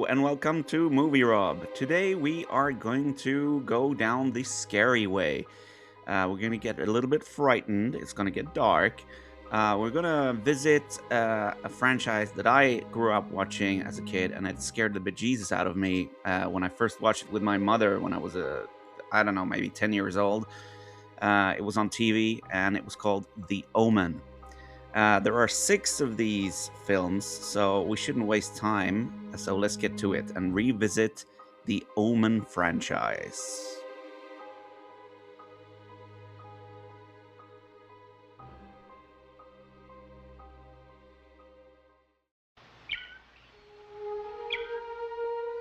and welcome to Movie Rob. Today we are going to go down the scary way. We're going to get a little bit frightened. It's going to get dark. We're going to visit a franchise that I grew up watching as a kid, and it scared the bejesus out of me when I first watched it with my mother when I was, I don't know, maybe 10 years old. It was on TV, and it was called The Omen. There are 6 of these films, so we shouldn't waste time. So let's get to it and revisit the Omen franchise.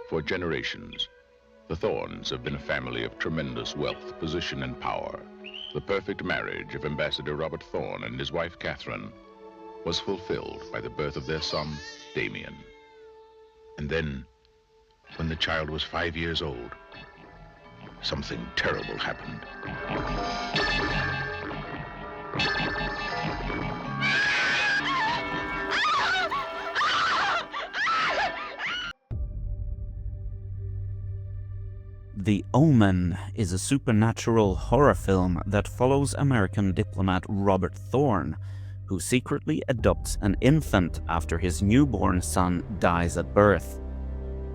For generations, the Thorns have been a family of tremendous wealth, position, and power. The perfect marriage of Ambassador Robert Thorne and his wife Catherine was fulfilled by the birth of their son, Damien. And then, when the child was 5 years old, something terrible happened. The Omen is a supernatural horror film that follows American diplomat Robert Thorne, who secretly adopts an infant after his newborn son dies at birth.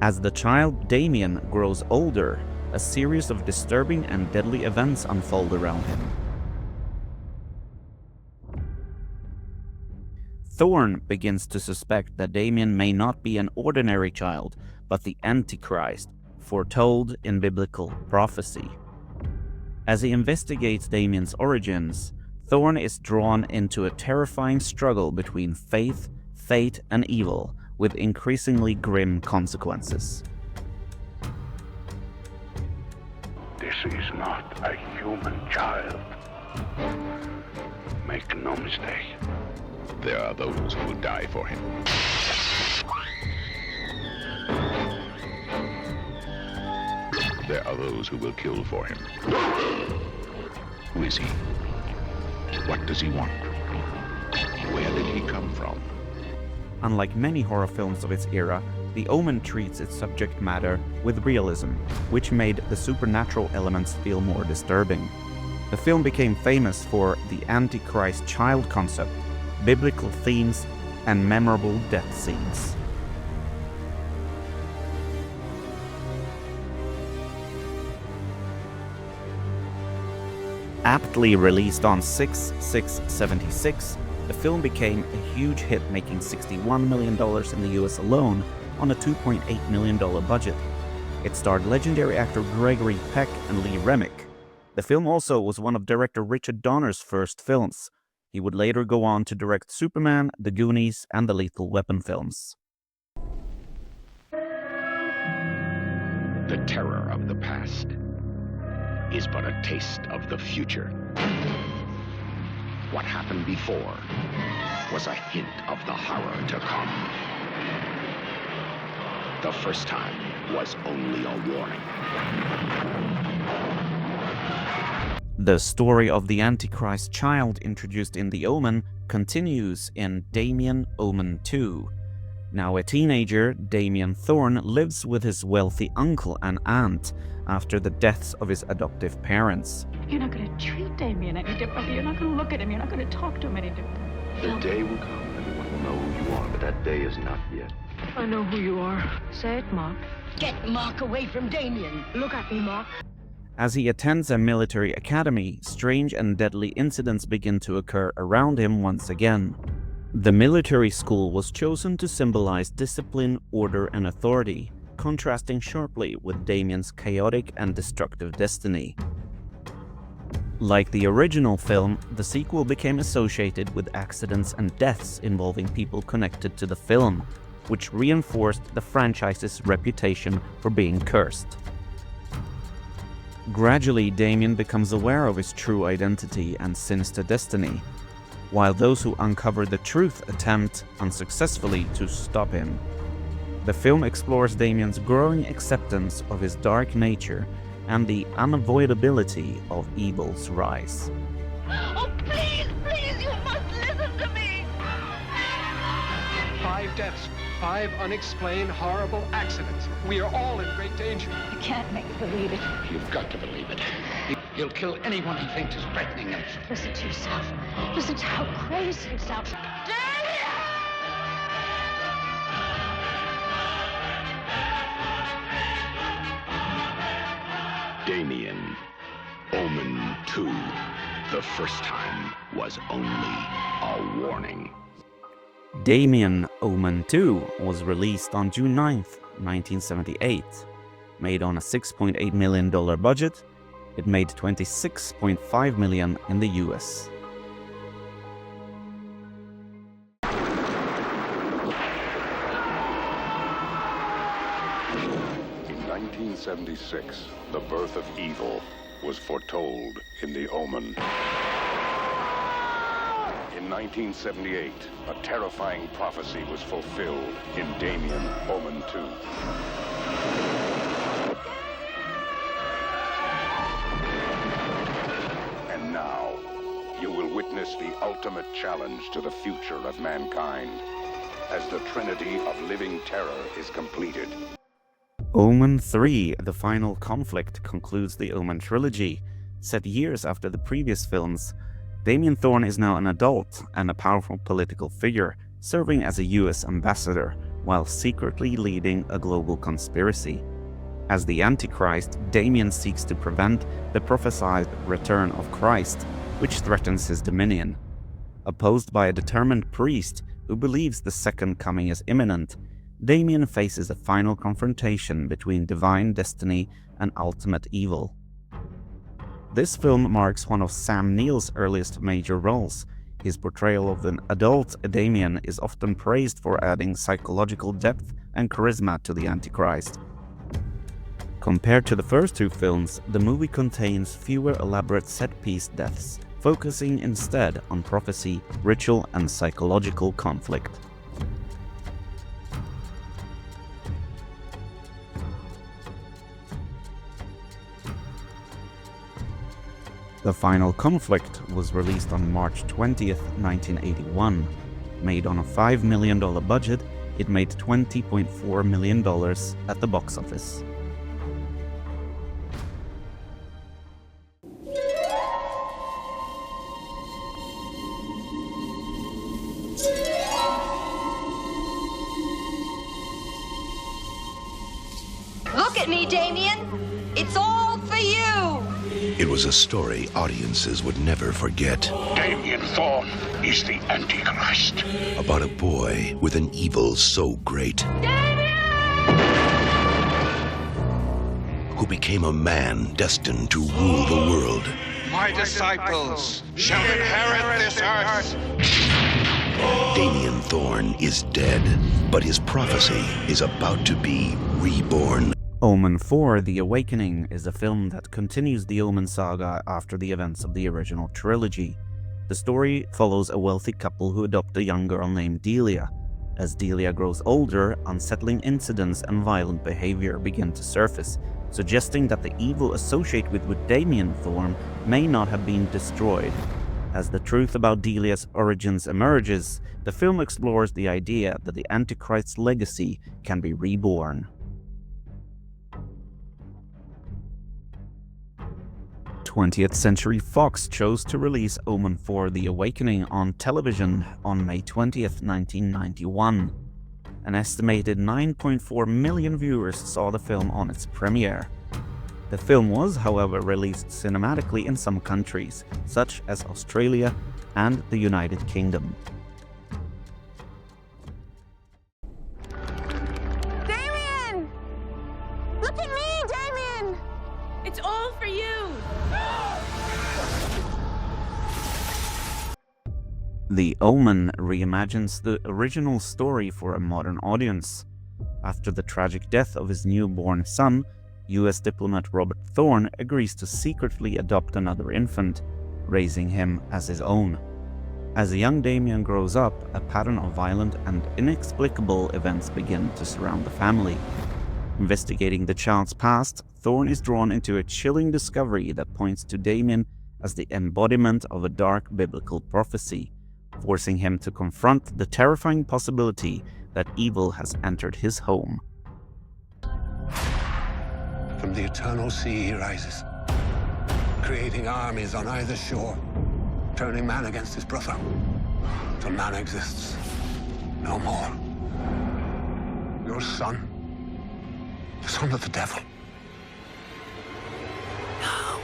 As the child Damien grows older, a series of disturbing and deadly events unfold around him. Thorne begins to suspect that Damien may not be an ordinary child, but the Antichrist, foretold in biblical prophecy. As he investigates Damien's origins, Thorne is drawn into a terrifying struggle between faith, fate, and evil, with increasingly grim consequences. This is not a human child. Make no mistake. There are those who will die for him. There are those who will kill for him. Who is he? What does he want? Where did he come from? Unlike many horror films of its era, The Omen treats its subject matter with realism, which made the supernatural elements feel more disturbing. The film became famous for the Antichrist child concept, biblical themes, and memorable death scenes. Aptly released on 6/6/76, the film became a huge hit, making $61 million in the US alone on a $2.8 million budget. It starred legendary actor Gregory Peck and Lee Remick. The film also was one of director Richard Donner's first films. He would later go on to direct Superman, The Goonies, and the Lethal Weapon films. The terror of the past is but a taste of the future. What happened before was a hint of the horror to come. The first time was only a warning. The story of the Antichrist child introduced in The Omen continues in Damien, Omen II. Now a teenager, Damien Thorne lives with his wealthy uncle and aunt after the deaths of his adoptive parents. You're not going to treat Damien any differently. You're not going to look at him. You're not going to talk to him any differently. The day will come, everyone will know who you are, but that day is not yet. I know who you are. Say it, Mark. Get Mark away from Damien. Look at me, Mark. As he attends a military academy, strange and deadly incidents begin to occur around him once again. The military school was chosen to symbolize discipline, order, and authority, contrasting sharply with Damien's chaotic and destructive destiny. Like the original film, the sequel became associated with accidents and deaths involving people connected to the film, which reinforced the franchise's reputation for being cursed. Gradually, Damien becomes aware of his true identity and sinister destiny, while those who uncover the truth attempt unsuccessfully to stop him. The film explores Damien's growing acceptance of his dark nature and the unavoidability of evil's rise. Oh, please, please, you must listen to me. 5 deaths, 5 unexplained, horrible accidents. We are all in great danger. You can't make me believe it. You've got to believe it. He'll kill anyone he thinks is threatening him. Listen to yourself. Listen to how crazy you sound. Damien, Omen II. The first time was only a warning. Damien, Omen II was released on June 9th, 1978. Made on a $6.8 million budget, it made $26.5 million in the US. In 1976, the birth of evil was foretold in the Omen. In 1978, a terrifying prophecy was fulfilled in Damien, Omen II. And now, you will witness the ultimate challenge to the future of mankind, as the trinity of living terror is completed. Omen III, The Final Conflict, concludes the Omen trilogy. Set years after the previous films, Damien Thorn is now an adult and a powerful political figure, serving as a US ambassador while secretly leading a global conspiracy. As the Antichrist, Damien seeks to prevent the prophesied return of Christ, which threatens his dominion. Opposed by a determined priest who believes the second coming is imminent, Damien faces a final confrontation between divine destiny and ultimate evil. This film marks one of Sam Neill's earliest major roles. His portrayal of an adult Damien is often praised for adding psychological depth and charisma to the Antichrist. Compared to the first two films, the movie contains fewer elaborate set-piece deaths, focusing instead on prophecy, ritual, and psychological conflict. The Final Conflict was released on March 20th, 1981. Made on a $5 million budget, it made $20.4 million at the box office. Look at me, Damien. It's all for you. It was a story audiences would never forget. Damien Thorn is the Antichrist. About a boy with an evil so great. Who became a man destined to rule the world. My disciples shall inherit this earth. Damien Thorn is dead, but his prophecy is about to be reborn. Omen IV: The Awakening is a film that continues the Omen saga after the events of the original trilogy. The story follows a wealthy couple who adopt a young girl named Delia. As Delia grows older, unsettling incidents and violent behavior begin to surface, suggesting that the evil associated with Damien Thorn may not have been destroyed. As the truth about Delia's origins emerges, the film explores the idea that the Antichrist's legacy can be reborn. 20th Century Fox chose to release Omen IV: The Awakening on television on May 20th, 1991. An estimated 9.4 million viewers saw the film on its premiere. The film was, however, released cinematically in some countries, such as Australia and the United Kingdom. Damien! Look at me, Damien! It's all for you! The Omen reimagines the original story for a modern audience. After the tragic death of his newborn son, US diplomat Robert Thorne agrees to secretly adopt another infant, raising him as his own. As a young Damien grows up, a pattern of violent and inexplicable events begin to surround the family. Investigating the child's past, Thorne is drawn into a chilling discovery that points to Damien as the embodiment of a dark biblical prophecy. forcing him to confront the terrifying possibility that evil has entered his home. From the eternal sea he rises, creating armies on either shore, turning man against his brother, till man exists no more. Your son, the son of the devil. No.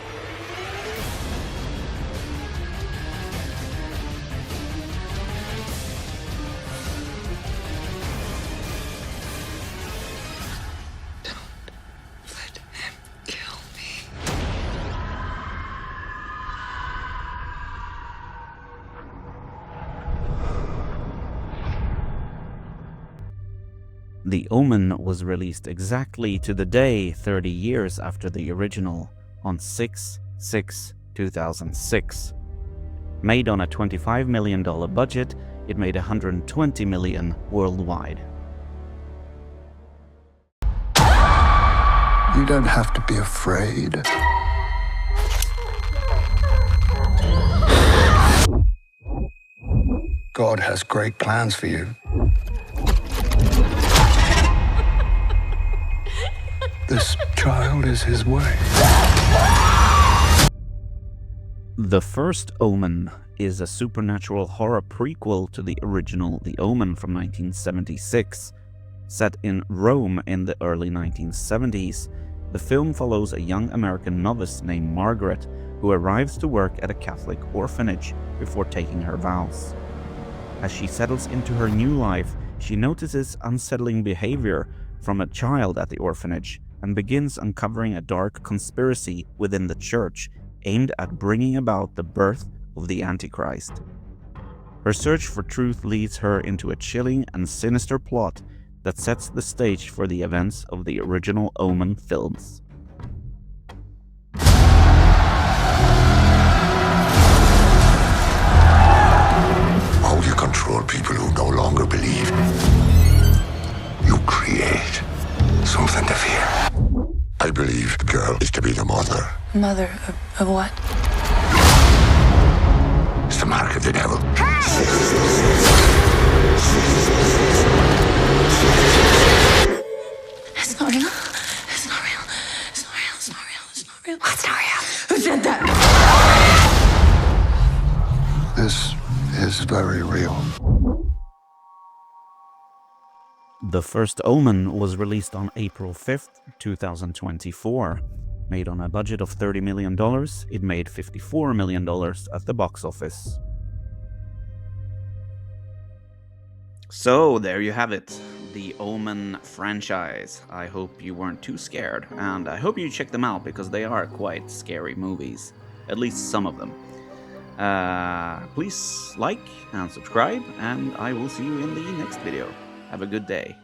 The Omen was released exactly to the day 30 years after the original, on 6/6/2006. Made on a $25 million budget, it made $120 million worldwide. You don't have to be afraid. God has great plans for you. This child is his way. The First Omen is a supernatural horror prequel to the original The Omen from 1976. Set in Rome in the early 1970s, the film follows a young American novice named Margaret who arrives to work at a Catholic orphanage before taking her vows. As she settles into her new life, she notices unsettling behavior from a child at the orphanage and begins uncovering a dark conspiracy within the church aimed at bringing about the birth of the Antichrist. Her search for truth leads her into a chilling and sinister plot that sets the stage for the events of the original Omen films. How you control people who no longer believe. You create something to fear. I believe the girl is to be the mother. Mother of what? It's the mark of the devil. It's not real. It's not real. It's not real. It's not real. It's not real. What's not real? Who said that? This is very real. The First Omen was released on April 5th, 2024. Made on a budget of $30 million, it made $54 million at the box office. So there you have it, the Omen franchise. I hope you weren't too scared, and I hope you check them out because they are quite scary movies, at least some of them. Please like and subscribe, and I will see you in the next video. Have a good day.